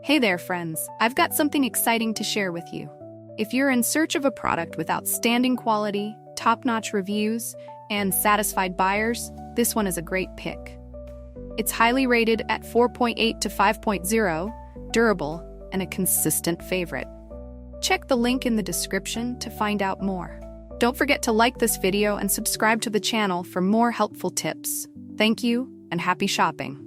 Hey there, friends. I've got something exciting to share with you. If you're in search of a product with outstanding quality, top-notch reviews, and satisfied buyers, this one is a great pick. It's highly rated at 4.8 to 5.0, durable, and a consistent favorite. Check the link in the description to find out more. Don't forget to like this video and subscribe to the channel for more helpful tips. Thank you, and happy shopping.